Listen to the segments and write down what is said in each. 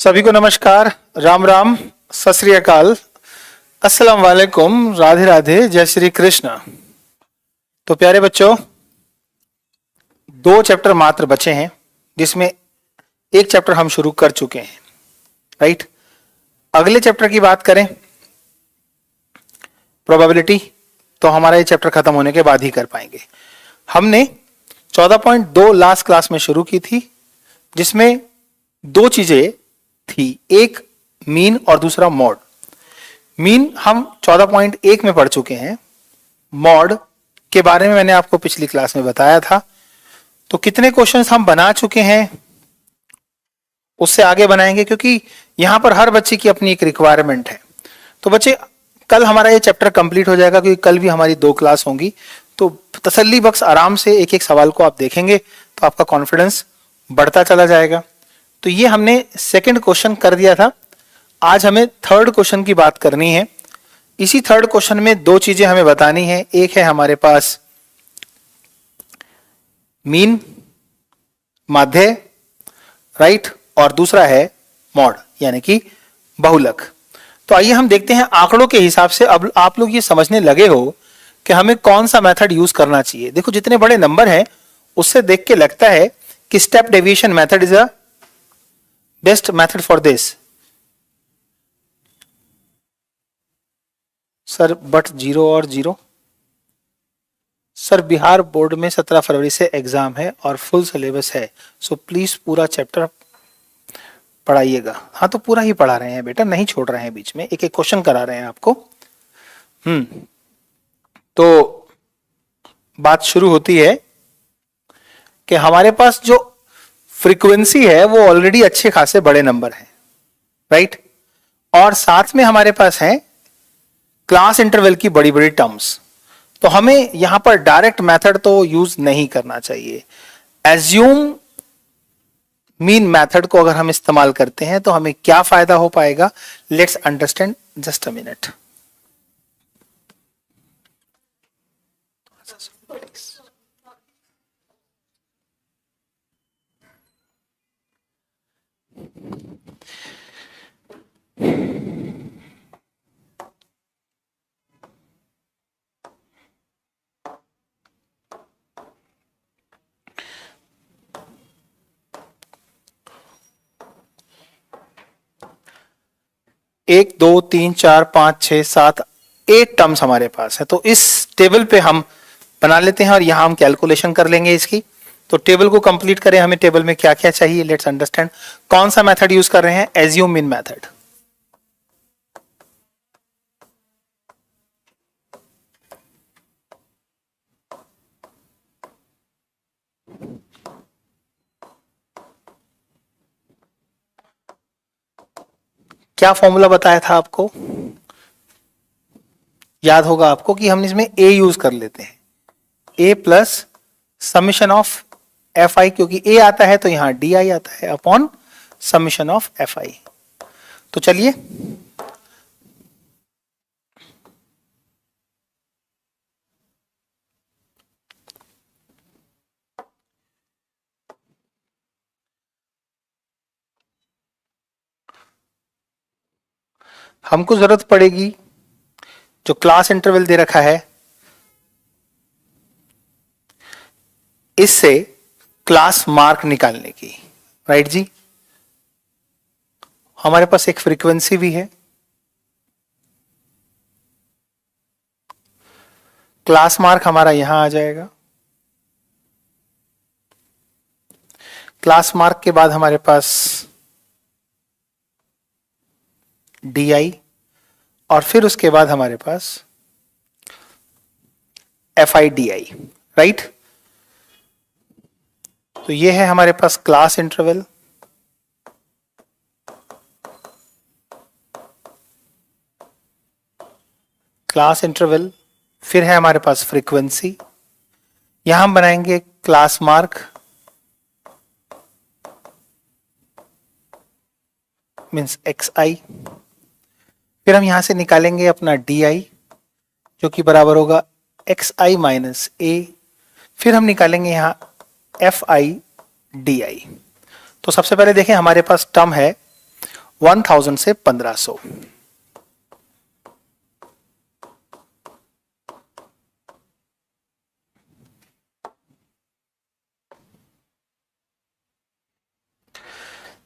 सभी को नमस्कार, राम राम, सत श्री अकाल, अस्सलाम वालेकुम, राधे राधे, जय श्री कृष्ण। तो प्यारे बच्चों, 2 चैप्टर मात्र बचे हैं जिसमें एक चैप्टर हम शुरू कर चुके हैं, राइट। अगले चैप्टर की बात करें प्रोबेबिलिटी, तो हमारा ये चैप्टर खत्म होने के बाद ही कर पाएंगे। हमने 14.2 लास्ट क्लास में शुरू की थी, जिसमें 2 चीजें थी, एक मीन और दूसरा मॉड। मीन हम 14.1 में पढ़ चुके हैं, मॉड के बारे में मैंने आपको पिछली क्लास में बताया था। तो कितने क्वेश्चंस हम बना चुके हैं उससे आगे बनाएंगे, क्योंकि यहां पर हर बच्चे की अपनी एक रिक्वायरमेंट है। तो बच्चे, कल हमारा ये चैप्टर कंप्लीट हो जाएगा, क्योंकि कल भी हमारी 2 क्लास होंगी। तो तसल्ली बख्श आराम से एक एक सवाल को आप देखेंगे तो आपका कॉन्फिडेंस बढ़ता चला जाएगा। तो ये हमने सेकंड क्वेश्चन कर दिया था। आज हमें थर्ड क्वेश्चन की बात करनी है। इसी थर्ड क्वेश्चन में 2 चीजें हमें बतानी है। एक है हमारे पास मीन, माध्य, राइट, और दूसरा है मॉड यानी कि बहुलक। तो आइए हम देखते हैं आंकड़ों के हिसाब से अब आप लोग ये समझने लगे हो कि हमें कौन सा मेथड यूज करना चाहिए। देखो, जितने बड़े नंबर हैं उससे देख के लगता है कि step deviation method is a best method for this. Sir but 0 और 0। सर बिहार बोर्ड में 17 फरवरी से एग्जाम है और फुल सिलेबस है, सो प्लीज पूरा चैप्टर पढ़ाइएगा। हाँ, तो पूरा ही पढ़ा रहे हैं बेटा, नहीं छोड़ रहे हैं, बीच में एक एक क्वेश्चन करा रहे हैं आपको। तो बात शुरू होती है कि हमारे पास जो फ्रीक्वेंसी है वो ऑलरेडी अच्छे खासे बड़े नंबर हैं, राइट, और साथ में हमारे पास है क्लास इंटरवल की बड़ी बड़ी टर्म्स। तो हमें यहां पर डायरेक्ट मेथड तो यूज नहीं करना चाहिए। एज्यूम मीन मेथड को अगर हम इस्तेमाल करते हैं तो हमें क्या फायदा हो पाएगा, let's understand, just a minute. एक, 2, 3, 4, 5, 6, 7, 8 टर्म्स हमारे पास है। तो इस टेबल पे हम बना लेते हैं और यहां हम कैलकुलेशन कर लेंगे इसकी। तो टेबल को कंप्लीट करें, हमें टेबल में क्या क्या चाहिए, लेट्स अंडरस्टैंड। कौन सा मेथड यूज कर रहे हैं, एज्यूम मीन मेथड। क्या फॉर्मूला बताया था आपको, याद होगा आपको कि हम इसमें ए यूज कर लेते हैं, A plus summation of F I, क्योंकि ए आता है तो यहां डी आई आता है upon summation of F I. तो चलिए हमको जरूरत पड़ेगी जो क्लास इंटरवल दे रखा है, इससे क्लास मार्क निकालने की, राइट जी। हमारे पास एक फ्रीक्वेंसी भी है, क्लास मार्क हमारा यहां आ जाएगा। क्लास मार्क के बाद हमारे पास डी आई, और फिर उसके बाद हमारे पास F I D I, right. तो ये है हमारे पास क्लास इंटरवल, क्लास इंटरवल, फिर है हमारे पास फ्रीक्वेंसी। यहां हम बनाएंगे class mark means X I, फिर हम यहां से निकालेंगे अपना डी आई जो कि बराबर होगा एक्स आई माइनस ए, फिर हम निकालेंगे यहां एफ आई डी आई। तो सबसे पहले देखें हमारे पास टर्म है 1000 से 1500।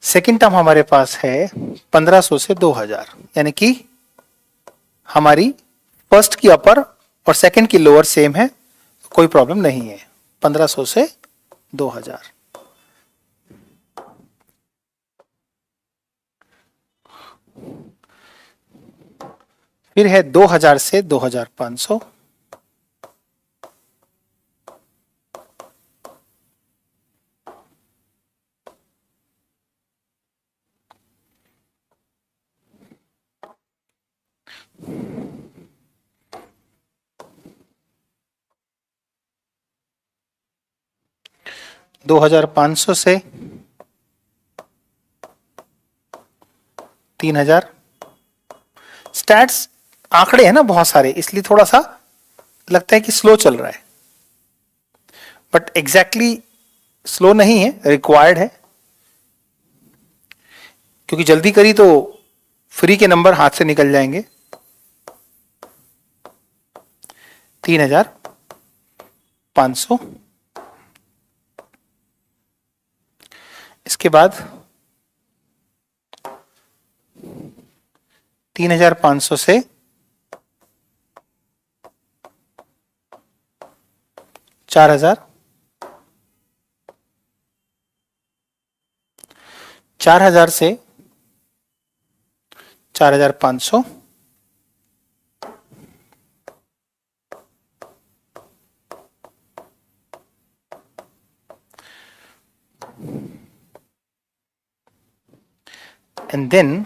सेकेंड टर्म हमारे पास है 1500 से 2000, यानी कि हमारी फर्स्ट की अपर और सेकंड की लोअर सेम है, कोई प्रॉब्लम नहीं है। 1500 से 2000। फिर है 2000 से 2500। दो हजार 500 से 3000। स्टैट्स आंकड़े हैं ना बहुत सारे, इसलिए थोड़ा सा लगता है कि स्लो चल रहा है, बट एग्जैक्टली स्लो नहीं है, रिक्वायर्ड है, क्योंकि जल्दी करी तो फ्री के नंबर हाथ से निकल जाएंगे। 3500। इसके बाद 3500 से 4000। 4000 से 4500। एंड देन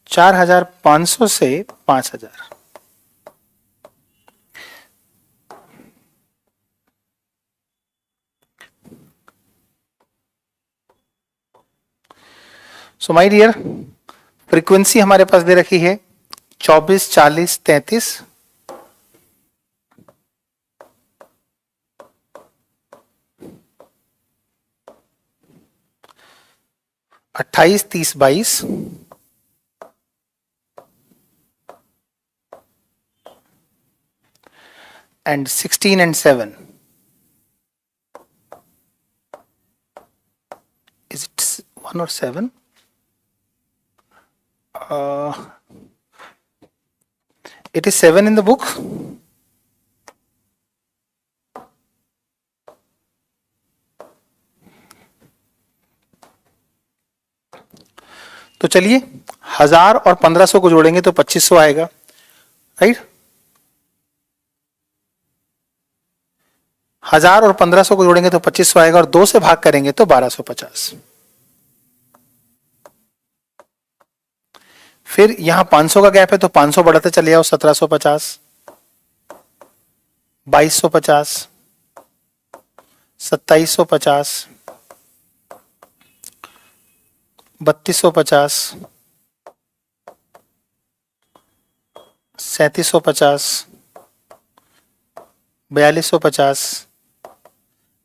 4500 से 5000। सो माय डियर, फ्रीक्वेंसी हमारे पास दे रखी है 24, 40, 33। 28, 30, 22। and 16 and 7. Is it 1 or 7? It is 7 in the book. तो चलिए 1000 और 1500 को जोड़ेंगे तो 2500 आएगा, राइट। 1000 और 1500 को जोड़ेंगे तो 2500 आएगा, और 2 से भाग करेंगे तो 1250। फिर यहां 500 का गैप है तो 500 बढ़ाते चले जाओ, 1750, 2250, 2750, 3250, 3750, 4250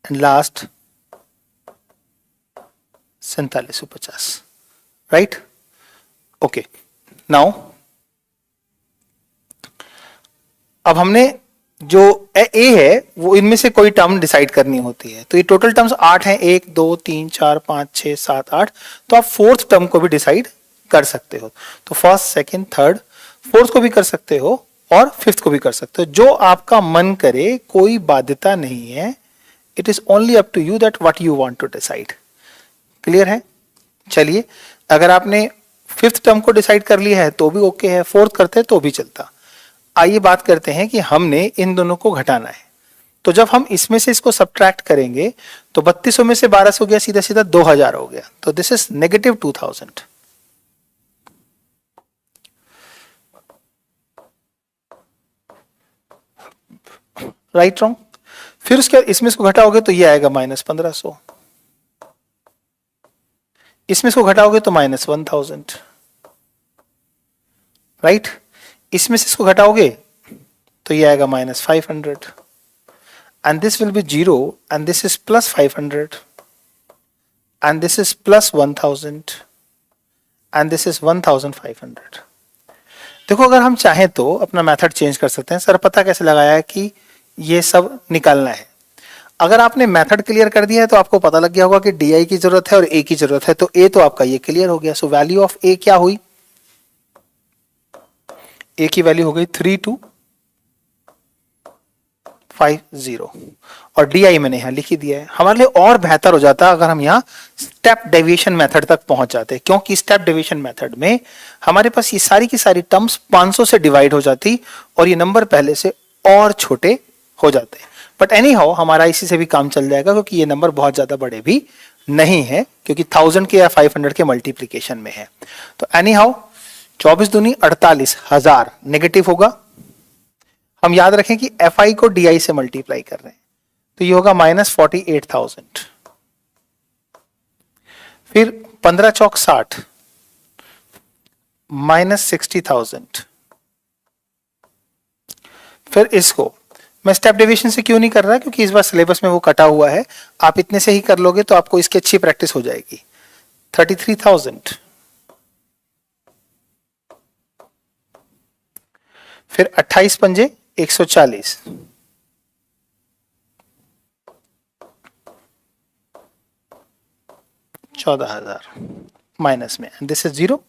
and last 4750, right? Okay, now अब हमने जो ए है वो इनमें से कोई टर्म डिसाइड करनी होती है, तो ये टोटल टर्म्स 8 हैं, 1 2 3 4 5 6 7 8। तो आप फोर्थ टर्म को भी डिसाइड कर सकते हो, तो फर्स्ट सेकंड थर्ड फोर्थ को भी कर सकते हो और फिफ्थ को भी कर सकते हो, जो आपका मन करे, कोई बाध्यता नहीं है। It is only up to you that what you want to decide. Clear है? चलिए, अगर आपने फिफ्थ टर्म को डिसाइड कर लिया है तो भी ओके है, फोर्थ करते हैं तो भी चलता। आइए बात करते हैं कि हमने इन दोनों को घटाना है, तो जब हम इसमें से इसको सब्ट्रैक्ट करेंगे तो 3200 में से 1200 गया, सीधा सीधा 2000 हो गया, तो दिस इज -2000, राइट रॉन्ग। फिर उसके बाद इसमें इसको घटाओगे तो ये आएगा -1500, इसमें इसको घटाओगे तो -1000, राइट। इसमें से इसको घटाओगे तो ये आएगा -500 and this will be 0 and this is +500 and this is +1000 and this is 1500। देखो अगर हम चाहें तो अपना मेथड चेंज कर सकते हैं। सर पता कैसे लगाया है कि ये सब निकालना है। अगर आपने मेथड क्लियर कर दिया है तो आपको पता लग गया होगा कि डी की जरूरत है और ए की जरूरत है, तो ए तो आपका ये क्लियर हो गया। सो वैल्यू ऑफ ए क्या हुई, ए की वैल्यू हो गई 3250 और डी मैंने यहां लिख ही दिया है। हमारे लिए और बेहतर हो जाता अगर हम यहां स्टेप डेविएशन मेथड तक पहुंच जाते, क्योंकि स्टेप डेविएशन मेथड में हमारे पास ये सारी की सारी टर्म्स 500 से डिवाइड हो जाती और ये नंबर पहले से और छोटे हो जाते। बट एनी हाउ हमारा इसी से भी काम चल जाएगा, क्योंकि ये नंबर बहुत ज्यादा बड़े भी नहीं है, क्योंकि 1000 के या 500 के मल्टीप्लीकेशन में है। तो एनी हाउ 24 दूनी 48,000 नेगेटिव होगा। हम याद रखें कि एफ आई को डी आई से मल्टीप्लाई कर रहे हैं, तो ये होगा -48,000। फिर 15 चौक 60 -60,000। फिर इसको मैं स्टेप डेविएशन से क्यों नहीं कर रहा, क्योंकि इस बार सिलेबस में वो कटा हुआ है। आप इतने से ही कर लोगे तो आपको इसकी अच्छी प्रैक्टिस हो जाएगी। 33,000। फिर 28 पंजे 140। $14,000 माइनस में, दिस इज 0।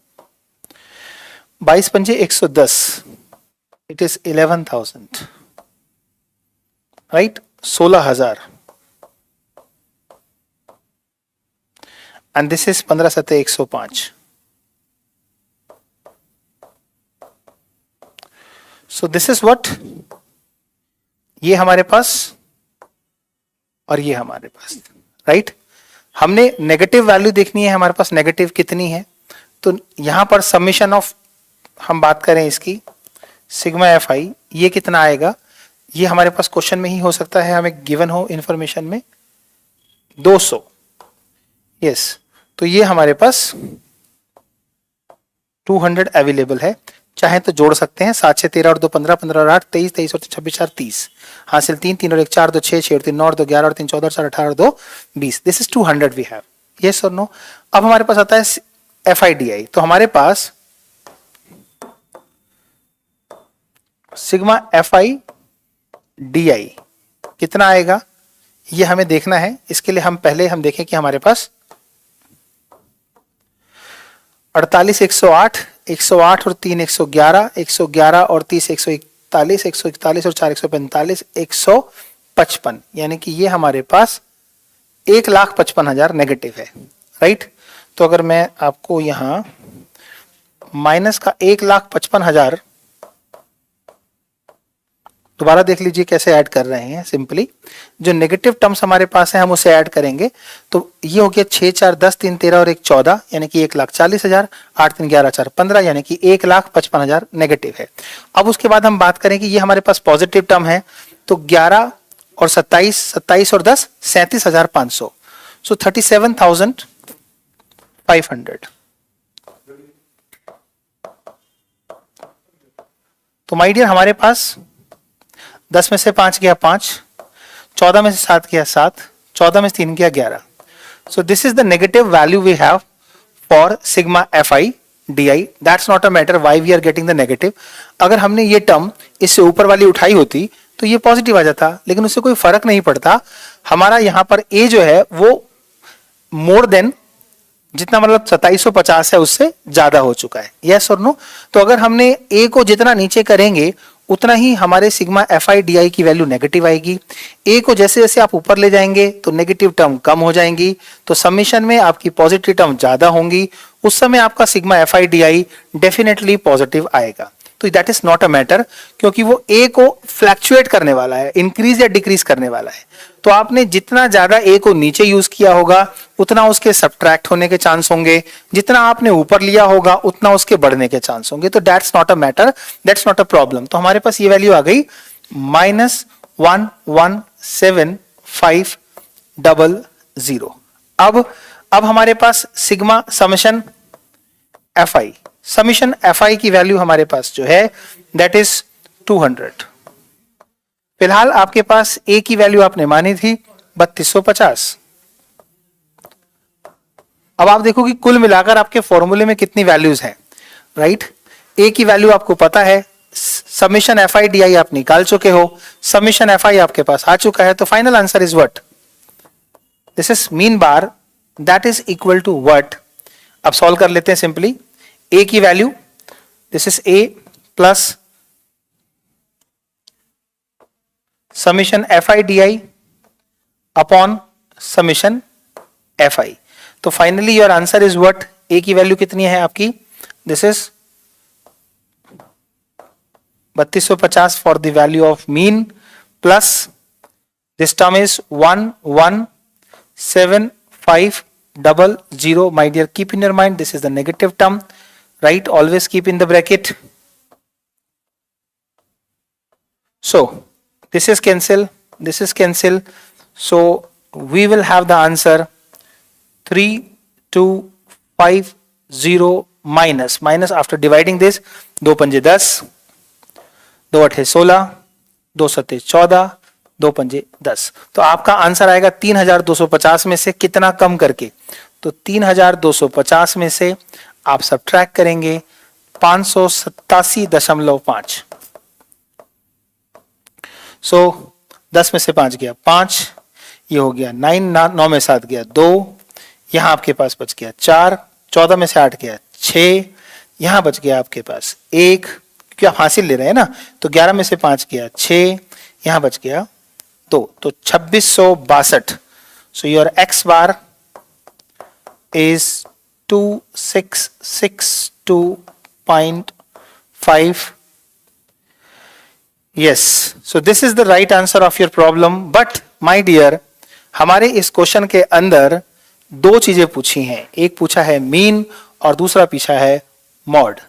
22 पंजे 110, it is 11,000, right, 16,000। And this is 15 सत्ते 105। सो दिस इज व्हाट, ये हमारे पास और ये हमारे पास, राइट। हमने नेगेटिव वैल्यू देखनी है, हमारे पास नेगेटिव कितनी है, तो यहां पर समेशन ऑफ हम बात करें इसकी सिग्मा एफ आई, ये कितना आएगा, ये हमारे पास क्वेश्चन में ही हो सकता है, हमें गिवन हो इंफॉर्मेशन में 200। यस, तो ये हमारे पास 200 अवेलेबल है। चाहे तो जोड़ सकते हैं, 7 6 13 और 2 15, 15 और 8 23, 23 और 26 4 30, हासिल 3 3 और 1 4 2 6 6 और 3 9 और 2 11 और 3 14 और 4 18 और 2 20। This is 200 we have, yes और नो। अब हमारे पास आता है एफ आई डी आई, तो हमारे पास sigma F I D I कितना आएगा, ये हमें देखना है। इसके लिए हम पहले हम देखें कि हमारे पास 48 108, 108 और 3 111, 111 और 30 141, 141 और 4 145, 155, यानी कि ये हमारे पास 1,55,000 नेगेटिव है, राइट। तो अगर मैं आपको यहां माइनस का 1,55,000 दोबारा देख लीजिए कैसे ऐड कर रहे हैं। सिंपली जो नेगेटिव टर्म्स हमारे पास है हम उसे ऐड करेंगे, तो ये हो गया 6 4 10 3 13 और 1 14, यानी कि 1,40,000, 8 3 11 4 15, यानी कि 1,55,000 नेगेटिव है। अब उसके बाद हम बात करें कि ये हमारे पास पॉजिटिव टर्म है, तो 11 और 27, 27 और 10 37,500, सो 37,500। तो माय डियर हमारे पास 10 में से 5 गया 5, 14 में से 7 गया 7, 14 में से 3 गया 11। So this is the negative value we have for sigma F I D I. That's not a matter why we are getting the negative. अगर हमने ये टर्म इससे ऊपर वाली उठाई होती तो ये पॉजिटिव आ जाता, लेकिन उससे कोई फर्क नहीं पड़ता। हमारा यहां पर ए जो है वो मोर देन जितना मतलब 2750 है उससे ज्यादा हो चुका है, यस और नो। तो अगर हमने ए को जितना नीचे करेंगे उतना ही हमारे सिग्मा एफ आई डी आई की वैल्यू नेगेटिव आएगी। ए को जैसे जैसे आप ऊपर ले जाएंगे तो नेगेटिव टर्म कम हो जाएंगी, तो समेशन में आपकी पॉजिटिव टर्म ज्यादा होंगी, उस समय आपका sigma F I D I definitely positive आएगा। तो that is not a matter, क्योंकि वो ए को फ्लैक्चुएट करने वाला है, इंक्रीज या डिक्रीज करने वाला है। तो आपने जितना ज्यादा ए को नीचे यूज किया होगा उतना उसके सबट्रैक्ट होने के चांस होंगे, जितना आपने ऊपर लिया होगा उतना उसके बढ़ने के चांस होंगे। तो that's not a matter, that's not a problem. तो हमारे पास ये वैल्यू आ गई -1,1,7,5,0,0। अब हमारे पास sigma summation F I, summation F I की वैल्यू हमारे पास जो है दैट इज 200। फिलहाल आपके पास ए की वैल्यू आपने मानी थी 3250, अब आप देखो कि कुल मिलाकर आपके फॉर्मूले में कितनी वैल्यूज हैं, राइट। ए की वैल्यू आपको पता है, समीशन एफ आई डी आई आप निकाल चुके हो, समीशन एफ आई आपके पास आ चुका है, तो final answer is what, this is mean bar that is equal to what. अब सॉल्व कर लेते हैं सिंपली। ए की value, this is A plus summation F I D I upon summation F I. तो finally your answer is what, A की value कितनी है आपकी, this is 3250 for the value of mean plus this term is 11750. My dear, keep in your mind this is the negative term, right? Always keep in the bracket. So this is cancel, this is cancel. So we will have the answer 3250 minus after dividing this, 2 पंजे 10, 2 अठे 16, 2 सत्ते 14, 2 पंजे 10। तो आपका answer आएगा 3250 में से कितना कम करके, तो 3250 में से आप सब्ट्रैक्ट करेंगे 587.5। सो 10 में से 5 गया 5, ये हो गया 9, 9 में 7 गया 2, यहां आपके पास बच गया 4, 14 में से 8 गया 6, यहां बच गया आपके पास 1, क्योंकि आप हासिल ले रहे हैं ना, तो 11 में से 5 गया 6, यहां बच गया 2, तो 2662। So your x bar is 2662.5। yes, so this is the right answer of your problem, but my dear, हमारे इस क्वेश्चन के अंदर 2 चीजें पूछी हैं, एक पूछा है मीन और दूसरा पूछा है मॉड।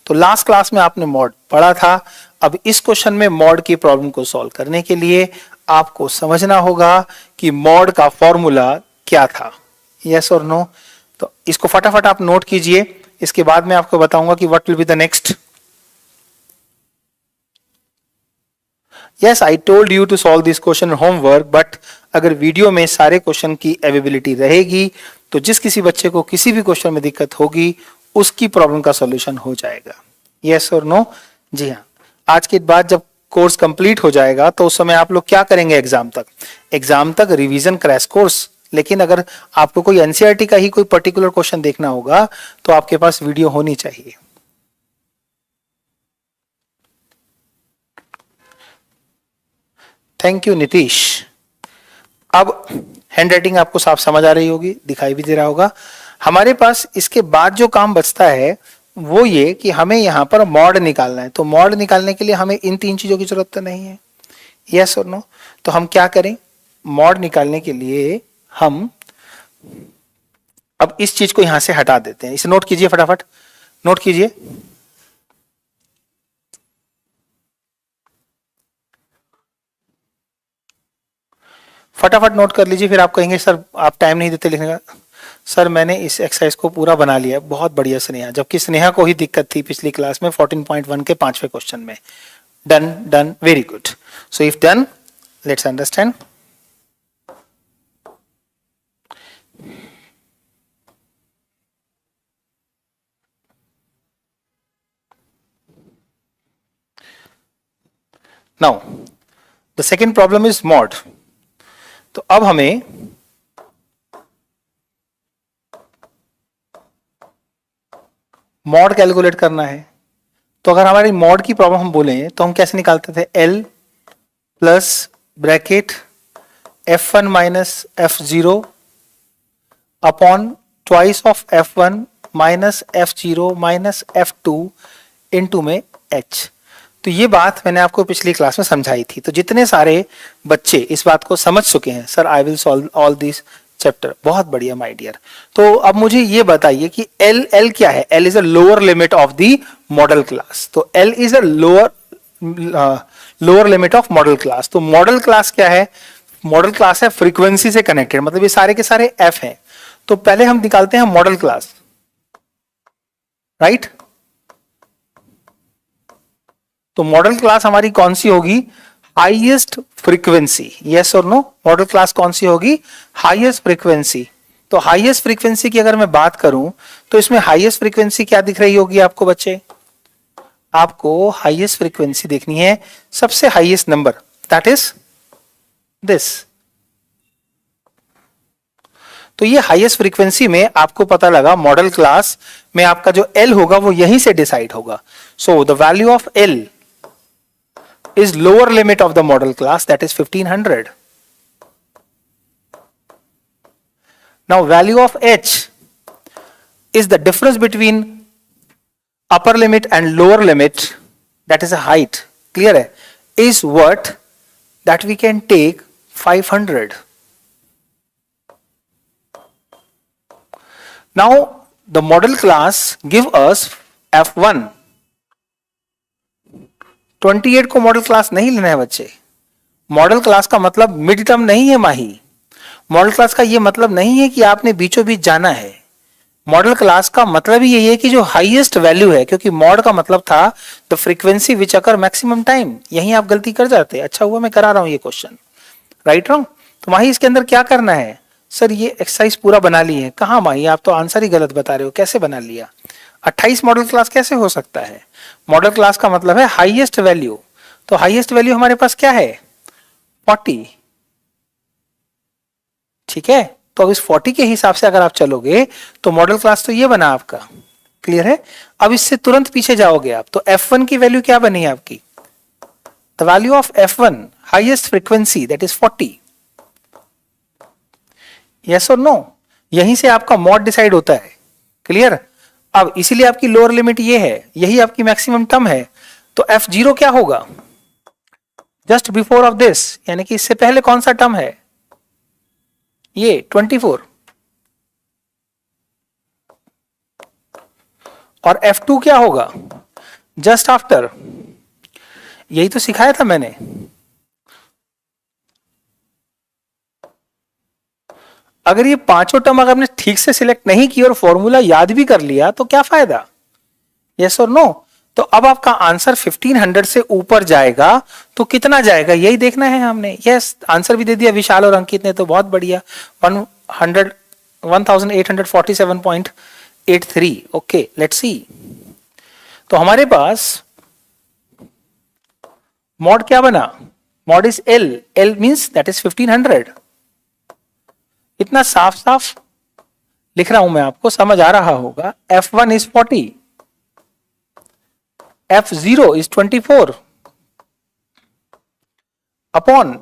तो लास्ट क्लास में आपने मॉड पढ़ा था, अब इस क्वेश्चन में मॉड की प्रॉब्लम को सॉल्व करने के लिए आपको समझना होगा कि मॉड का फॉर्मूला क्या था, यस और नो। तो इसको फटाफट आप नोट कीजिए, इसके बाद मैं आपको बताऊंगा कि what will be the next. Yes, I told you to solve this question homework, but अगर वीडियो में सारे क्वेश्चन की अवेलेबिलिटी रहेगी तो जिस किसी बच्चे को किसी भी क्वेश्चन में दिक्कत होगी उसकी प्रॉब्लम का सॉल्यूशन हो जाएगा, यस और नो। जी हाँ, आज के बाद जब कोर्स कंप्लीट हो जाएगा तो उस समय आप लोग क्या करेंगे, एग्जाम तक रिवीजन क्रैश कोर्स। लेकिन अगर आपको कोई एनसीईआरटी का ही कोई पर्टिकुलर क्वेश्चन देखना होगा तो आपके पास वीडियो होनी चाहिए। Thank you Nitish. अब हैंड राइटिंग आपको साफ समझ आ रही होगी, दिखाई भी दे रहा होगा। हमारे पास इसके बाद जो काम बचता है वो ये कि हमें यहाँ पर मॉड निकालना है। तो मॉड निकालने के लिए हमें इन 3 चीजों की जरूरत तो नहीं है, यस और नो। तो हम क्या करें, मॉड निकालने के लिए हम अब इस चीज को यहां से हटा देते हैं। इसे नोट कीजिए, फटाफट नोट कीजिए। फटाफट नोट कर लीजिए, फिर आप कहेंगे सर आप टाइम नहीं देते लिखने का। सर मैंने इस एक्सरसाइज को पूरा बना लिया, बहुत बढ़िया स्नेहा, जबकि स्नेहा को ही दिक्कत थी पिछली क्लास में 14.1 के 5वें क्वेश्चन में। Done done, very good. So if done, let's understand. Now the second problem is mod. तो अब हमें मॉड कैलकुलेट करना है। तो अगर हमारी मॉड की प्रॉब्लम हम बोलें तो हम कैसे निकालते थे, L plus bracket F1 minus F0 upon twice of F1 minus F0 minus F2 into में H। तो ये बात मैंने आपको पिछली क्लास में समझाई थी। तो जितने सारे बच्चे इस बात को समझ चुके हैं, sir I will solve all this chapter, बहुत बढ़िया माय डियर। तो अब मुझे ये बताइए कि L क्या है। L is a lower limit of the model class. तो L is a lower limit of model class. तो मॉडल क्लास क्या है, मॉडल क्लास है फ्रीक्वेंसी से कनेक्टेड, मतलब ये सारे के सारे F हैं। तो पहले हम निकालते हैं मॉडल क्लास, राइट। तो मॉडल क्लास हमारी कौन सी होगी, हाईएस्ट फ्रीक्वेंसी, यस और नो। मॉडल क्लास कौन सी होगी, हाईएस्ट फ्रीक्वेंसी। तो हाईएस्ट फ्रीक्वेंसी की अगर मैं बात करूं तो इसमें हाईएस्ट फ्रीक्वेंसी क्या दिख रही होगी आपको बच्चे? आपको हाईएस्ट फ्रीक्वेंसी देखनी है, सबसे highest number, that is this. तो ये हाईएस्ट फ्रीक्वेंसी में आपको पता लगा मॉडल क्लास में आपका जो L होगा वो यहीं से डिसाइड होगा। So the value of L is lower limit of the model class, that is 1500. Now value of H is the difference between upper limit and lower limit, that is a height, clear hai, is what that we can take 500. Now the model class give us F1. 28 को model class नहीं लेना है बच्चे। Model class का मतलब mid term नहीं है माही। Model class का ये मतलब नहीं है कि आपने बीचों बीच जाना है। मॉडल क्लास का मतलब ही यही है कि जो हाईएस्ट वैल्यू है, क्योंकि मॉड का मतलब था the frequency which occur maximum time. यहीं आप गलती कर जाते। अच्छा हुआ मैं करा रहा हूं ये क्वेश्चन, राइट रॉन्ग। तो माही इसके अंदर क्या करना है? सर ये एक्सरसाइज पूरा बना ली है। कहाँ माही, आप तो आंसर ही गलत बता रहे हो। कैसे बना लिया? 28 मॉडल क्लास कैसे हो सकता है? मॉडल क्लास का मतलब है हाईएस्ट वैल्यू। तो हाईएस्ट वैल्यू हमारे पास क्या है? 40। ठीक है, तो अब इस 40 के हिसाब से अगर आप चलोगे तो मॉडल क्लास तो ये बना आपका, क्लियर है। अब इससे तुरंत पीछे जाओगे आप तो F1 की वैल्यू क्या बनी आपकी? The value of F1 highest frequency that is 40। Yes और नो? यहीं से आपका मॉड डिसाइड होता है, क्लियर। अब इसीलिए आपकी लोअर लिमिट ये है, यही आपकी मैक्सिमम टर्म है। तो F0 क्या होगा? जस्ट बिफोर ऑफ दिस, यानी कि इससे पहले कौन सा टर्म है? ये 24। और F2 क्या होगा? Just after. यही तो सिखाया था मैंने। अगर ये पांचों टर्म अगर आपने ठीक से सिलेक्ट नहीं की और फॉर्मूला याद भी कर लिया तो क्या फायदा? यस और नो? तो अब आपका आंसर 1500 से ऊपर जाएगा तो कितना जाएगा यही देखना है हमने। यस, आंसर भी दे दिया विशाल और अंकित ने, तो बहुत बढ़िया। 1847.83। Okay, let's see. तो हमारे पास मॉड क्या बना? Mod is L. L means that is 1500। इतना साफ साफ लिख रहा हूं मैं, आपको समझ आ रहा होगा। F1 is 40, F0 is 24 upon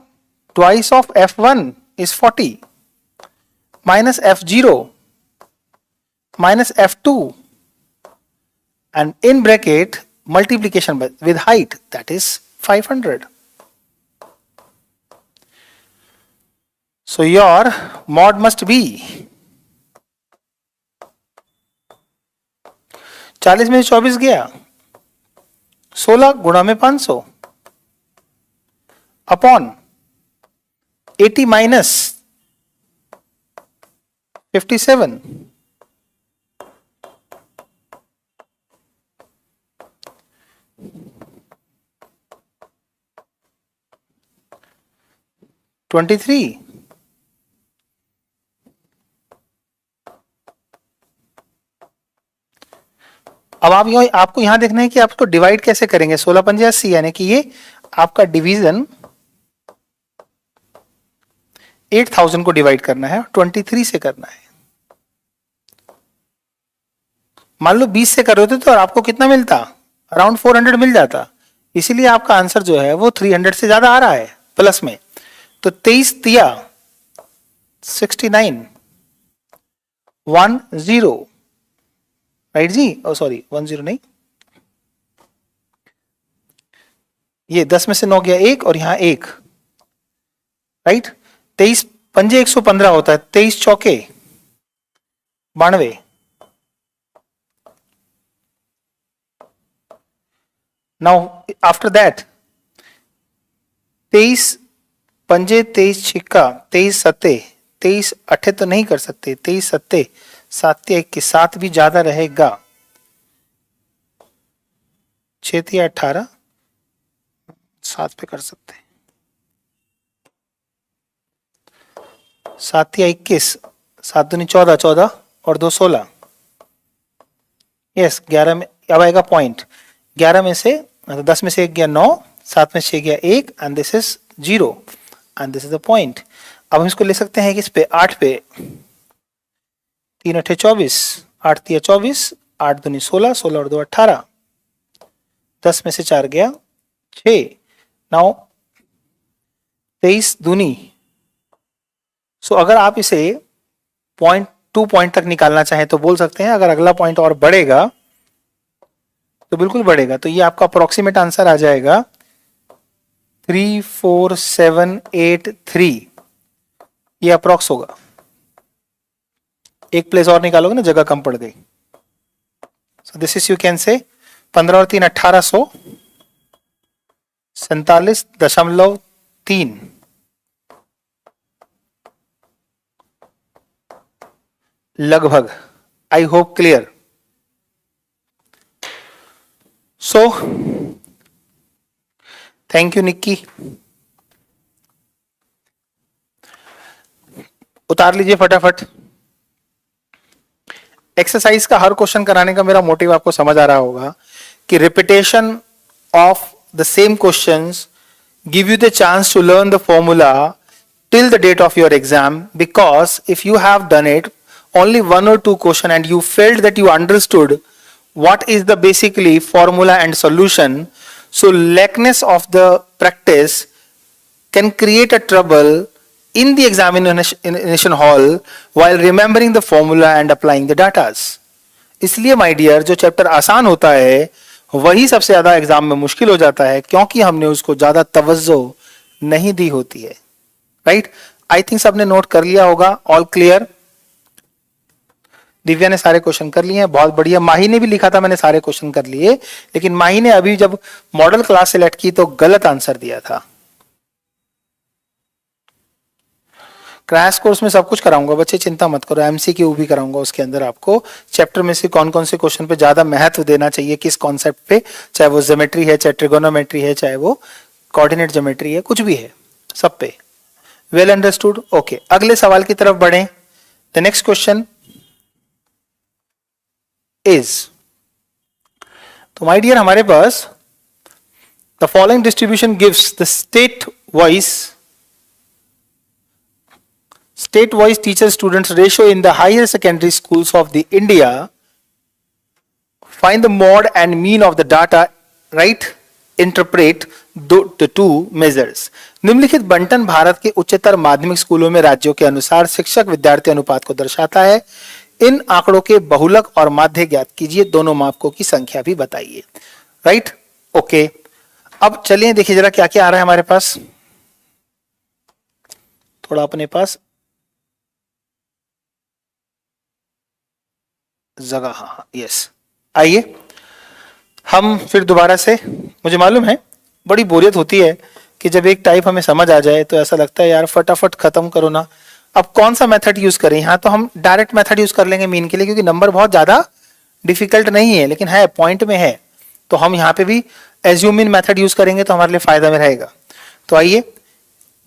twice of F1 is 40 minus F0 minus F2 and in bracket multiplication with height, that is 500. So your mod must be 40 में 24 गया, 16 गुणा में 500 अपॉन 80 माइनस 57, $23। अब आप आपको यहां देखना है कि आपको डिवाइड कैसे करेंगे। 16 पंजे 80, यानी कि ये आपका डिवीजन 8000 को डिवाइड करना है, 23 से करना है। मान लो 20 से कर रहे होते तो आपको कितना मिलता? अराउंड 400 मिल जाता। इसीलिए आपका आंसर जो है वो 300 से ज्यादा आ रहा है प्लस में। तो 23 दिया 69 10, राइट जी। ओ सॉरी 10 नहीं, ये 10 में से 9 गया 1 और यहां 1, राइट। 23 पंजे 115 होता है, 23 चौके 92। नाउ आफ्टर दैट 23 पंजे 23 छिक्का 23 सत्ते 23 अठे तो नहीं कर सकते, 23 सत्ते 7 21, 7 भी ज्यादा रहेगा, 6 या 18, 7 पे कर सकते हैं, 7 या 21, 7 दूनी 14, 14 और 2 16। यस 11 में अब आएगा पॉइंट। 11 में से 10 में से 1 गया 9, 7 में 6 गया 1 and this is 0 and this is the point. अब हम इसको ले सकते हैं कि इस पे 8 पे 3 8 24, 8 3 24, 8 दूनी 16, 16 और 2 18, 10 में से 4 गया 6, 9 23 दूनी। सो अगर आप इसे पॉइंट 2 पॉइंट तक निकालना चाहें तो बोल सकते हैं, अगर अगला पॉइंट और बढ़ेगा तो बिल्कुल बढ़ेगा। तो ये आपका अप्रोक्सीमेट आंसर आ जाएगा 34783। ये अप्रोक्स होगा। एक प्लेस और निकालोगे ना, जगह कम पड़ गई। सो this is you can say 15 और 3 1847.3 लगभग। I hope clear. So thank you Nikki. उतार लीजिए फटाफट। एक्सरसाइज का हर क्वेश्चन कराने का मेरा मोटिव आपको समझ आ रहा होगा कि repetition of the same questions give you the chance to learn the formula till the date of your exam, because if you have done it only 1 or 2 question and you felt that you understood what is the basically formula and solution, so lackness of the practice can create a trouble in the examination hall while remembering the formula and applying the datas. इसलिए my dear जो chapter आसान होता है वही सबसे ज्यादा exam में मुश्किल हो जाता है, क्योंकि हमने उसको ज्यादा तवज्जो नहीं दी होती है। राइट, आई थिंक सबने नोट कर लिया होगा। All clear. दिव्या ने सारे क्वेश्चन कर लिए हैं, बहुत बढ़िया। माही ने भी लिखा था मैंने सारे क्वेश्चन कर लिए, लेकिन माही ने अभी जब मॉडल क्लास सिलेक्ट की तो गलत आंसर दिया था। क्रैश कोर्स में सब कुछ कराऊंगा बच्चे, चिंता मत करो। एमसीक्यू भी कराऊंगा उसके अंदर आपको चैप्टर में से कौन कौन से क्वेश्चन पे ज्यादा महत्व देना चाहिए, किस कॉन्सेप्ट पे, चाहे वो ज्योमेट्री है, चाहे ट्रिगोनोमेट्री है, चाहे वो कोऑर्डिनेट ज्योमेट्री है, कुछ भी है, सब पे। Well understood. ओके, अगले सवाल की तरफ बढ़ें। द नेक्स्ट क्वेश्चन इज, तो माय डियर हमारे पास the following distribution gives the state wise teacher students ratio in the higher secondary schools of the India. Find the mode and mean of the data, right, interpret the two measures. निम्नलिखित बंटन भारत के उच्चतर माध्यमिक स्कूलों में राज्यों के अनुसार शिक्षक विद्यार्थी अनुपात को दर्शाता है। इन आंकड़ों के बहुलक और माध्य ज्ञात कीजिए, दोनों मापकों की संख्या भी बताइए। Right, okay. अब चलिए देखिए जरा क्या क्या आ रहा है हमारे पास। थोड़ा अपने पास जगह, हाँ यस। आइए हम फिर दोबारा से, मुझे मालूम है बड़ी बोरियत होती है कि जब एक टाइप हमें समझ आ जाए तो ऐसा लगता है यार फटाफट खत्म करो ना। अब कौन सा मेथड यूज करें? यहाँ तो हम डायरेक्ट मेथड यूज कर लेंगे मीन के लिए, क्योंकि नंबर बहुत ज्यादा डिफिकल्ट नहीं है, लेकिन है पॉइंट में है, तो हम यहाँ पे भी एज्यूम मीन मेथड यूज करेंगे तो हमारे लिए फायदा में रहेगा। तो आइए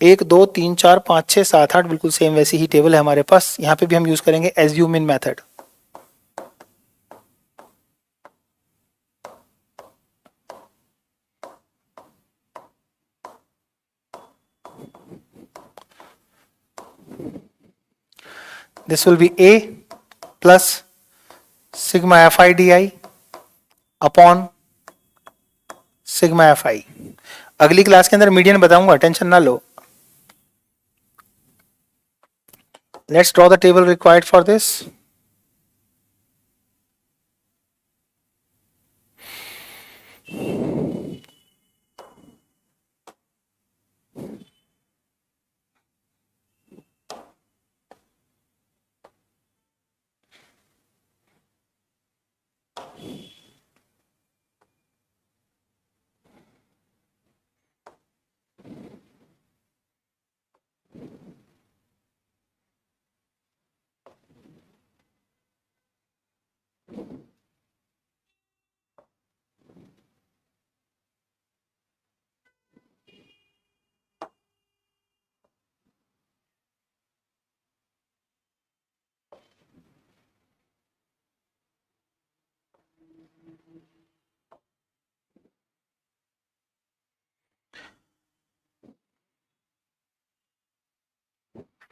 1 2 3 4 5 6 7 8 बिल्कुल सेम वैसी ही टेबल है हमारे पास, यहाँ पे भी हम यूज करेंगे assume mean method. This will be A plus sigma fi di upon sigma fi। अगली क्लास के अंदर मीडियन बताऊंगा, टेंशन ना लो। Let's draw the table required for this।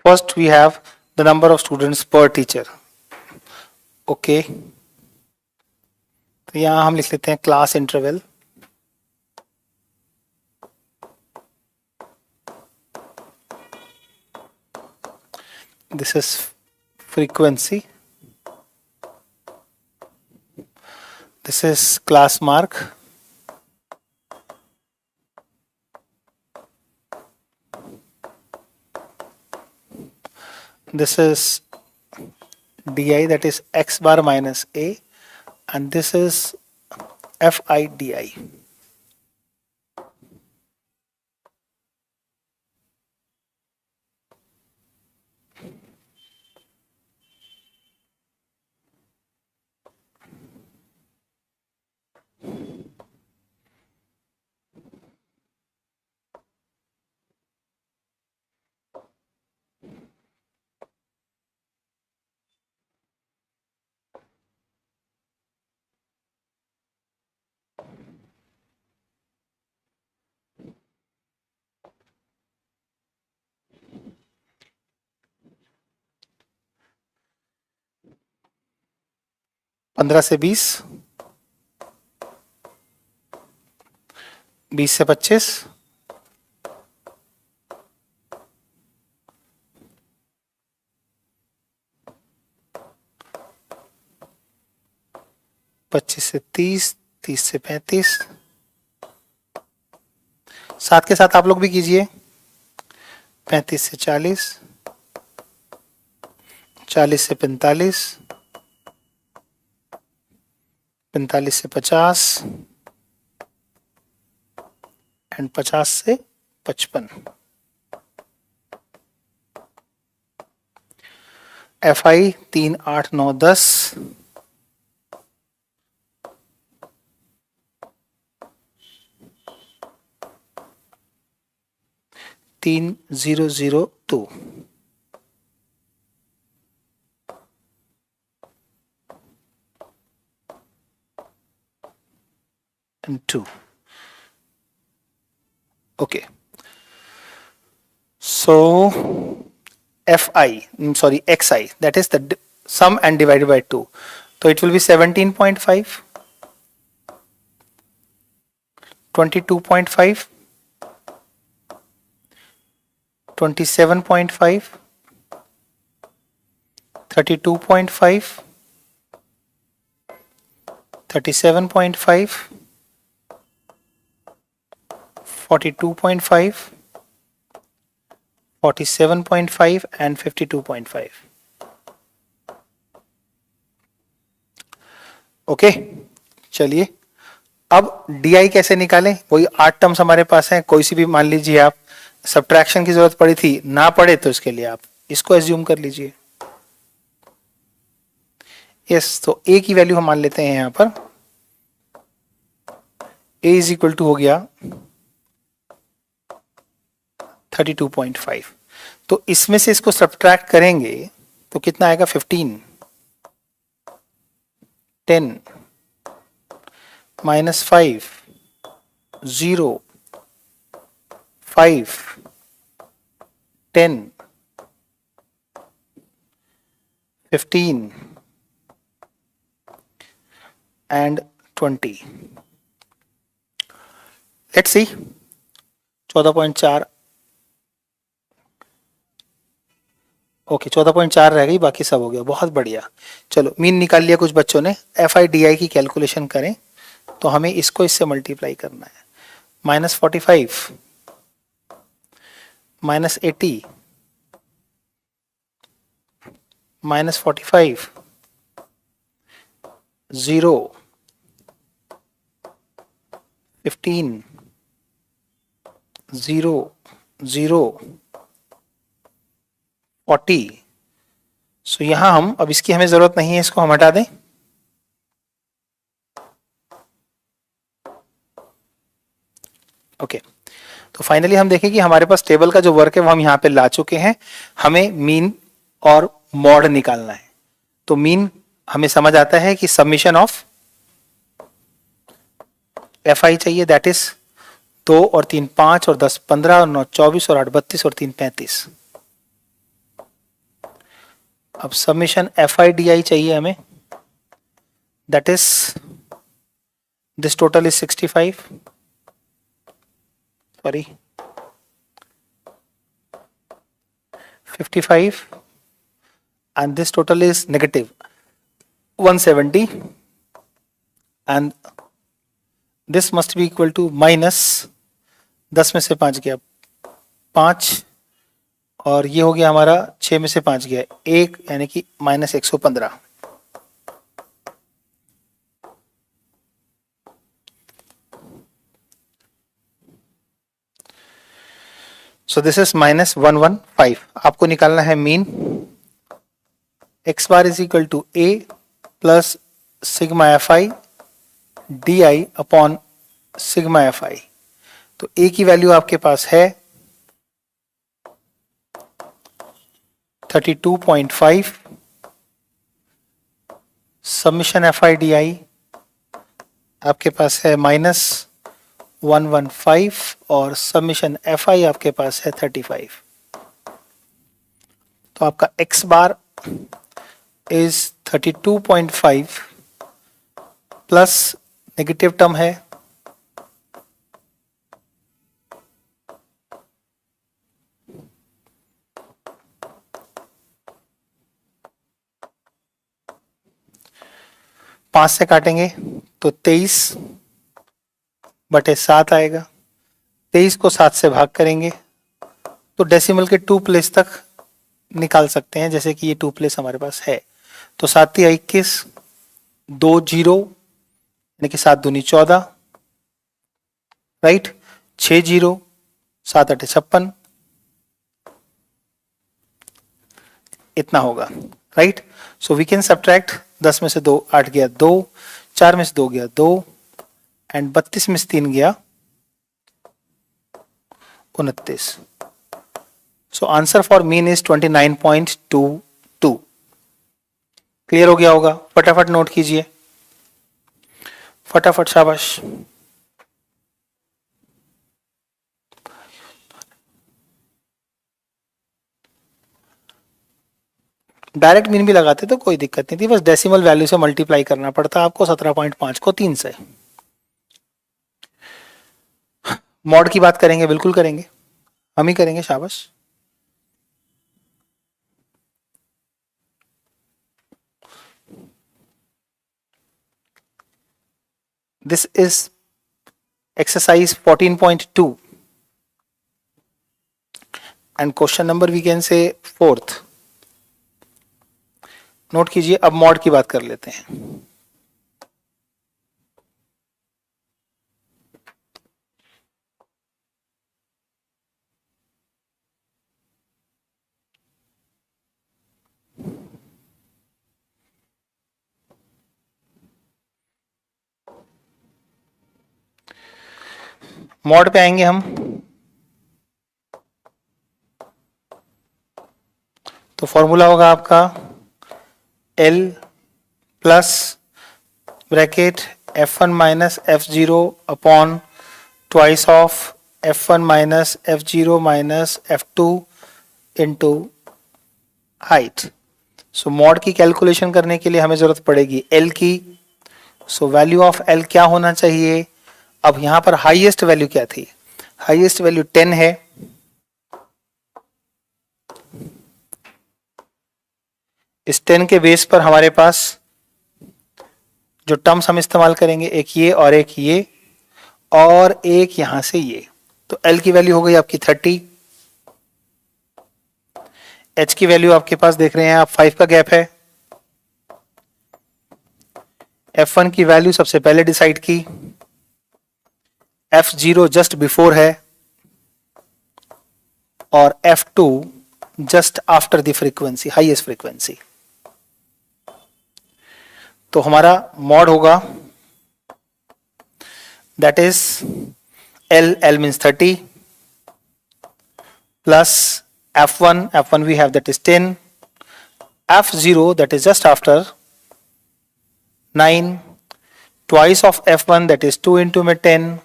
First we have the number of students per teacher. Okay तो यहां हम लिख लेते हैं class interval. This is frequency. This is class mark. This is di, that is x bar minus a, and this is fi di. पंद्रह से 20, 20 से 25, 25 से 30, 30 से 35. साथ के साथ आप लोग भी कीजिए. 35 से 40, 40 से 45, 45 से 50 एंड 50 से 55. FI 3, 8, 9, 10. 3002. And 2. Okay. So FI, sorry, XI, that is the sum and divided by 2. So it will be 17.5, 22.5, 27.5, 32.5, 37.5, 42.5, 47.5 and 52.5. Okay चलिए अब DI कैसे निकालें. वही 8 टर्म्स हमारे पास हैं. कोई सी भी मान लीजिए आप. सब्ट्रैक्शन की जरूरत पड़ी थी ना पड़े तो इसके लिए आप इसको एज्यूम कर लीजिए. यस तो A की वैल्यू हम मान लेते हैं यहां पर. A इज इक्वल टू हो गया 32.5. तो इसमें से इसको सब्ट्रैक्ट करेंगे तो कितना आएगा. 15, 10, -5, 0, 5, 10, 15 and 20. Let's see. 14.4. ओके 14.4 रह गई, बाकी सब हो गया. बहुत बढ़िया. चलो मीन निकाल लिया कुछ बच्चों ने. FI/DI की कैलकुलेशन करें तो हमें इसको इससे मल्टीप्लाई करना है. -45, -80, -45, 0, 15, 0, 0, 40. सो यहां हम अब इसकी हमें जरूरत नहीं है, इसको हम हटा दें. ओके तो फाइनली हम देखें कि हमारे पास टेबल का जो वर्क है वो हम यहां पे ला चुके हैं. हमें मीन और मॉड निकालना है. तो मीन हमें समझ आता है कि समीशन ऑफ एफ आई चाहिए, दैट इज 2 और 3 5 और 10 15 और 9 24 और 8 32 और 3 35। अब समीशन एफ आई डी आई चाहिए हमें, that is this total is 65, sorry 55, and this total is negative 170, and this must be equal to minus 10 में से 5 गया 5, और ये हो गया हमारा 6 में से 5 गया 1, यानी कि minus 115। So this is minus 115। आपको निकालना है mean. X bar is equal to A plus sigma F I D I upon sigma F I. तो ए की वैल्यू आपके पास है 32.5, summation F I D I आपके पास है माइनस 115 और समीशन एफ आई आपके पास है 35। तो आपका x bar is 32.5 plus negative term है पांच से काटेंगे तो 23/7 आएगा। 23 को 7 से भाग करेंगे तो डेसिमल के 2 प्लेस तक निकाल सकते हैं, जैसे कि ये 2 प्लेस हमारे पास है। तो 7 या 21, 2 0 यानी कि 7 दूनी 14, राइट, 6 0, 7 8 56, इतना होगा, right. So we can subtract 10 में से 2 8 गया 2, 4 में से 2 गया 2, एंड 32 में से 3 गया 29। So answer for mean is 29.22। Clear हो गया होगा? फटाफट नोट कीजिए, फटाफट, शाबाश। डायरेक्ट मीन भी लगाते तो कोई दिक्कत नहीं थी, बस डेसिमल वैल्यू से मल्टीप्लाई करना पड़ता आपको 17.5 को 3 से। मॉड की बात करेंगे, बिल्कुल करेंगे, हम ही करेंगे, शाबाश। This is exercise 14.2 and question number we can say 4th। Note कीजिए। अब मॉड की बात कर लेते हैं। मॉड पे आएंगे हम, तो फॉर्मूला होगा आपका L plus bracket F1 minus F0 upon twice of F1 minus F0 minus F2 into height. So mod की कैलकुलेशन करने के लिए हमें जरूरत पड़ेगी L की। सो वैल्यू ऑफ L क्या होना चाहिए? अब यहां पर हाईएस्ट वैल्यू क्या थी? हाईएस्ट वैल्यू 10 है। इस 10 के बेस पर हमारे पास जो टर्म्स हम इस्तेमाल करेंगे, एक ये और एक ये और एक यहां से ये। तो L की वैल्यू हो गई आपकी 30। H की वैल्यू आपके पास देख रहे हैं आप, 5 का गैप है। F1 की वैल्यू सबसे पहले डिसाइड की, F0 जस्ट बिफोर है और F2 just after the frequency, highest frequency. तो हमारा मॉड होगा that is L means 30 plus F1 we have that is 10, F0 that is just after 9 twice of f1 that is 2 into में 10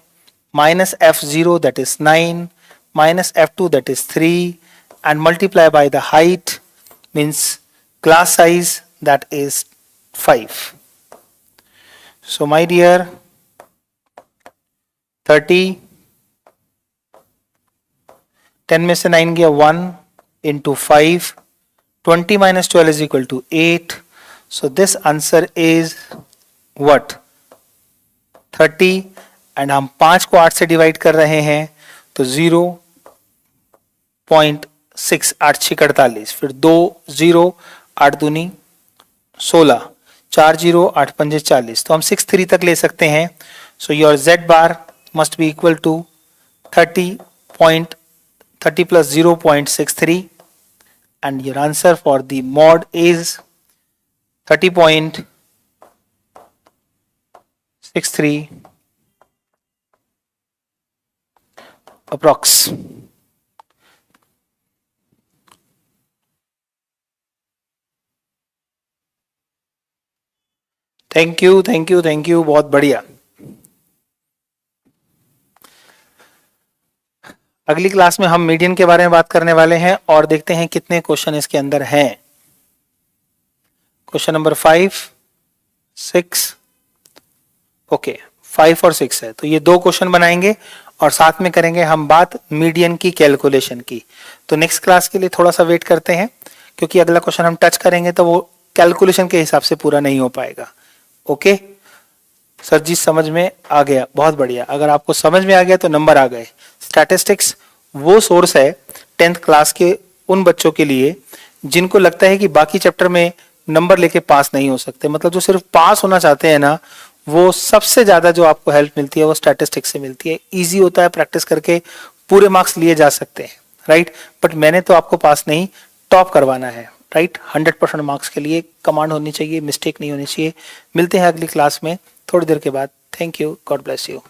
minus f0 that is 9 minus f2 that is 3 and multiply by the height means class size that is 5. So my dear 30 10 में से 9 गया 1 into 5 20 minus 12 is equal to 8. So this answer is what 30 and हम 5 को 8 से divide कर रहे हैं तो 0.6 8 6 48 फिर 2 0 8 दूनी 16 4 0 8 5 40 तो हम 6 3 तक ले सकते हैं. So your z bar must be equal to 30 plus 0.63 and your answer for the mod is 30.63 approx. Thank you बहुत बढ़िया. अगली क्लास में हम मीडियन के बारे में बात करने वाले हैं और देखते हैं कितने क्वेश्चन इसके अंदर हैं. क्वेश्चन नंबर 5 6 ओके 5 और 6 है तो ये 2 क्वेश्चन बनाएंगे और साथ में करेंगे हम बात मीडियन की कैलकुलेशन की. तो नेक्स्ट क्लास के लिए थोड़ा सा वेट करते हैं क्योंकि अगला क्वेश्चन हम टच करेंगे तो वो कैलकुलेशन के हिसाब से पूरा नहीं हो पाएगा. ओके सर जी समझ में आ गया, बहुत बढ़िया. अगर आपको समझ में आ गया तो नंबर आ गए. स्टैटिस्टिक्स वो सोर्स है 10th क्लास के उन बच्चों के लिए जिनको लगता है कि बाकी चैप्टर में नंबर लेके पास नहीं हो सकते. मतलब जो सिर्फ पास होना चाहते हैं ना, वो सबसे ज्यादा जो आपको हेल्प मिलती है वो स्टैटिस्टिक्स से मिलती है. इजी होता है, प्रैक्टिस करके पूरे मार्क्स लिए जा सकते हैं, राइट. बट मैंने तो आपको पास नहीं टॉप करवाना है, राइट. 100% मार्क्स के लिए कमांड होनी चाहिए, मिस्टेक नहीं होनी चाहिए. मिलते हैं अगली क्लास में थोड़ी देर के बाद. Thank you, God bless you.